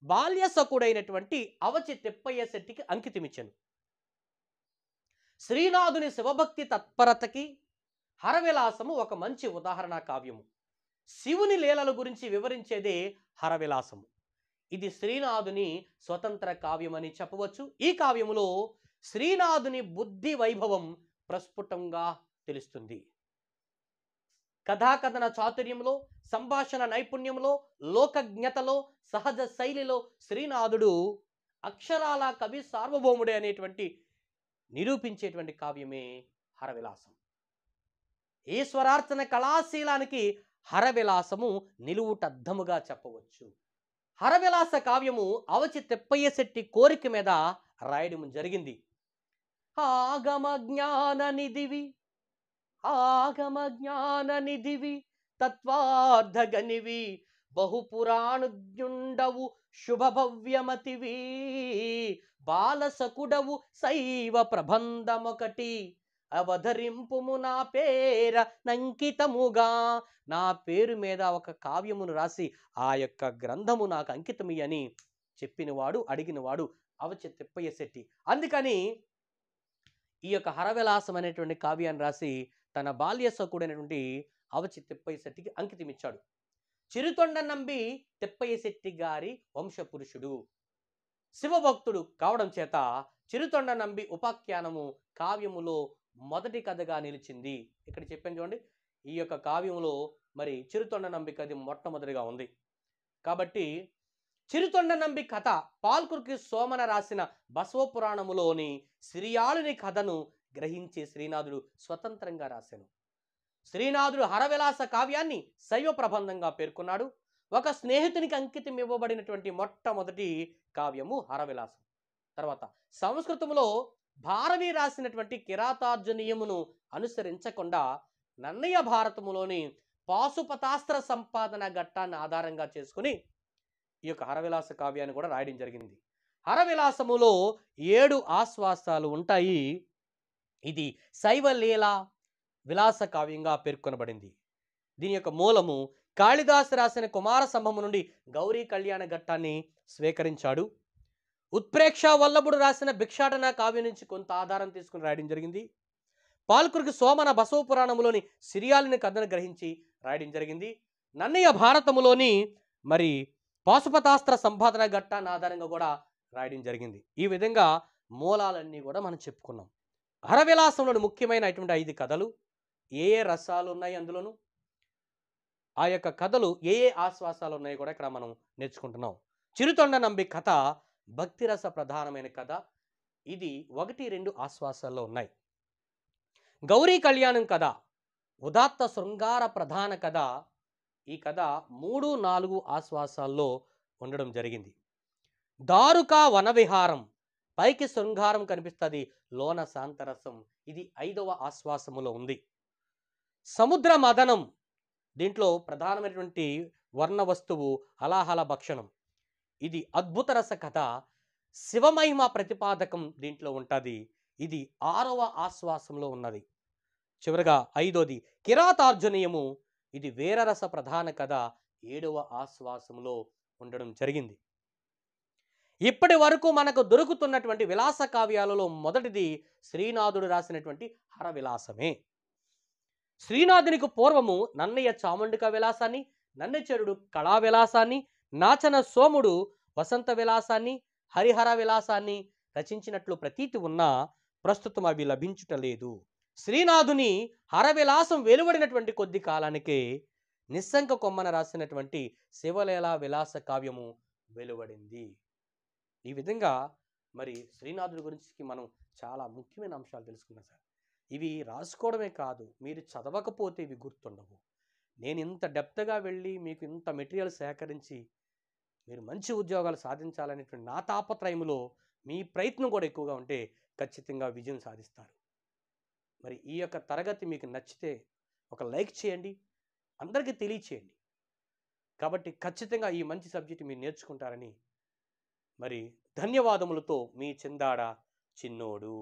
బాల్య సకుడైనటువంటి అవచి తిప్పయ్య శెట్టికి అంకితమిచ్చాను. శ్రీనాథుని శివభక్తి తత్పరతకి హరవిలాసము ఒక మంచి ఉదాహరణ కావ్యము. శివుని లీలల గురించి వివరించేదే హరవిలాసము. ఇది శ్రీనాథుని స్వతంత్ర కావ్యమని చెప్పవచ్చు. ఈ కావ్యములో శ్రీనాథుని బుద్ధి వైభవం ప్రస్ఫుటంగా తెలుస్తుంది. కథాకథన చాతుర్యంలో, సంభాషణ నైపుణ్యంలో, లోకజ్ఞతలో, సహజ శైలిలో శ్రీనాథుడు అక్షరాల కవి సార్వభౌముడే అనేటువంటి నిరూపించేటువంటి కావ్యమే హరవిలాసం. ఈశ్వరార్చన కళాశీలానికి హరవిలాసము నిలువుటద్దముగా చెప్పవచ్చు. హరవిలాస కావ్యము అవచి తిప్పయ్య శెట్టి కోరిక మీద రాయడం జరిగింది. ఆగమ జ్ఞాన నిధివి, ఆగమ జ్ఞాన నిధివి, తత్వార్థగనివి, బహుపురాణుజుండవు, శుభభవ్యమతివి, బాలసకుడవు, శైవ ప్రబంధమొకటి, అవధరింపుము నా పేర నంకితముగా. నా పేరు మీద ఒక కావ్యమును రాసి ఆ యొక్క గ్రంథము నాకు అంకితమియ్యని చెప్పినవాడు, అడిగినవాడు అవచి తిప్పయ్య శెట్టి. అందుకని ఈ యొక్క హరవిలాసం అనేటువంటి కావ్యాన్ని రాసి తన బాల్య సకుడైనటువంటి అవచి తిప్పయ్య శెట్టికి అంకితమిచ్చాడు. చిరుతొండ నంబి తిప్పయ్య శెట్టి గారి వంశపురుషుడు, శివభక్తుడు కావడం చేత చిరుతొండ నంబి ఉపాఖ్యానము కావ్యములో మొదటి కథగా నిలిచింది. ఇక్కడ చెప్పాను చూడండి, ఈ యొక్క కావ్యంలో మరి చిరుతొండ నంబి కథ మొట్టమొదటిగా ఉంది. కాబట్టి చిరుతొండ నంబి కథ పాల్కురికి సోమన రాసిన బసవపురాణములోని సిరియాళుని కథను గ్రహించి శ్రీనాథుడు స్వతంత్రంగా రాశాను. శ్రీనాథుడు హరవిలాస కావ్యాన్ని శైవ ప్రబంధంగా పేర్కొన్నాడు. ఒక స్నేహితునికి అంకితం ఇవ్వబడినటువంటి మొట్టమొదటి కావ్యము హరవిలాసం. తర్వాత సంస్కృతంలో భారవి రాసినటువంటి కిరాతార్జునీయమును అనుసరించకుండా నన్నయ్య భారతములోని పాశుపతాస్త్ర సంపాదన ఘట్టాన్ని ఆధారంగా చేసుకుని ఈ యొక్క హరవిలాస కావ్యాన్ని కూడా రాయడం జరిగింది. హరవిలాసములో 7 ఆశ్వాసాలు ఉంటాయి. ఇది శైవలీలా విలాస కావ్యంగా పేర్కొనబడింది. దీని యొక్క మూలము కాళిదాసు రాసిన కుమార సంభవము నుండి గౌరీ కళ్యాణ ఘట్టాన్ని స్వీకరించాడు. ఉత్ప్రేక్ష వల్లభుడు రాసిన భిక్షాటన కావ్యం నుంచి కొంత ఆధారం తీసుకుని రాయడం జరిగింది. పాల్కురికి సోమన బసవ పురాణములోని సిరియాలిని కథను గ్రహించి రాయడం జరిగింది. నన్నయ్య భారతములోని మరి పాశుపతాస్త్ర సంపాదన ఘట్టాన్ని ఆధారంగా కూడా రాయడం జరిగింది. ఈ విధంగా మూలాలన్నీ కూడా మనం చెప్పుకున్నాం. హరవిలాసంలోని ముఖ్యమైనటువంటి 5 కథలు, ఏ రసాలు ఉన్నాయి అందులోను, ఆ యొక్క కథలు ఏ ఆశ్వాసాలు ఉన్నాయో కూడా ఇక్కడ మనం నేర్చుకుంటున్నాం. చిరుతొండ నంబి కథ భక్తిరస ప్రధానమైన కథ. ఇది 1-2 ఆశ్వాసాల్లో ఉన్నాయి. గౌరీ కళ్యాణం కథ ఉదాత్త శృంగార ప్రధాన కథ. ఈ కథ 3-4 ఆశ్వాసాల్లో ఉండడం జరిగింది. దారుక వనవిహారం పైకి శృంగారం కనిపిస్తుంది, లోన శాంతరసం. ఇది 5వ ఆశ్వాసములో ఉంది. సముద్ర మదనం దీంట్లో ప్రధానమైనటువంటి వర్ణ వస్తువు హలాహల భక్షణం. ఇది అద్భుత రస కథ, శివమహిమ ప్రతిపాదకం దీంట్లో ఉంటుంది. ఇది 6వ ఆశ్వాసంలో ఉన్నది. చివరగా 5వది కిరాతార్జునీయము. ఇది వీరరస ప్రధాన కథ 7వ ఆశ్వాసంలో ఉండడం జరిగింది. ఇప్పటి వరకు మనకు దొరుకుతున్నటువంటి విలాస కావ్యాలలో మొదటిది శ్రీనాథుడు రాసినటువంటి హరవిలాసమే. శ్రీనాథునికి పూర్వము నన్నయ్య చాముండిక విలాసాన్ని, నన్నచెరుడు కళా విలాసాన్ని, నాచన సోముడు వసంత విలాసాన్ని, హరిహర విలాసాన్ని రచించినట్లు ప్రతీతి ఉన్నా ప్రస్తుతం అవి లభించుట లేదు. శ్రీనాథుని హరవిలాసం వెలువడినటువంటి కొద్ది కాలానికే నిస్సంక కొమ్మన రాసినటువంటి శివలీల విలాస కావ్యము వెలువడింది. ఈ విధంగా మరి శ్రీనాథుడి గురించి మనం చాలా ముఖ్యమైన అంశాలు తెలుసుకున్నాం సార్. ఇవి రాసుకోవడమే కాదు, మీరు చదవకపోతే ఇవి గుర్తుండవు. నేను ఇంత డెప్త్గా వెళ్ళి మీకు ఇంత మెటీరియల్ సేకరించి మీరు మంచి ఉద్యోగాలు సాధించాలనేటువంటి నా తాపత్రయంలో మీ ప్రయత్నం కూడా ఎక్కువగా ఉంటే ఖచ్చితంగా విజయం సాధిస్తారు. మరి ఈ యొక్క తరగతి మీకు నచ్చితే ఒక లైక్ చేయండి, అందరికీ తెలియచేయండి. కాబట్టి ఖచ్చితంగా ఈ మంచి సబ్జెక్ట్ మీరు నేర్చుకుంటారని మరి ధన్యవాదములతో మీ చిందాడ చిన్నోడు.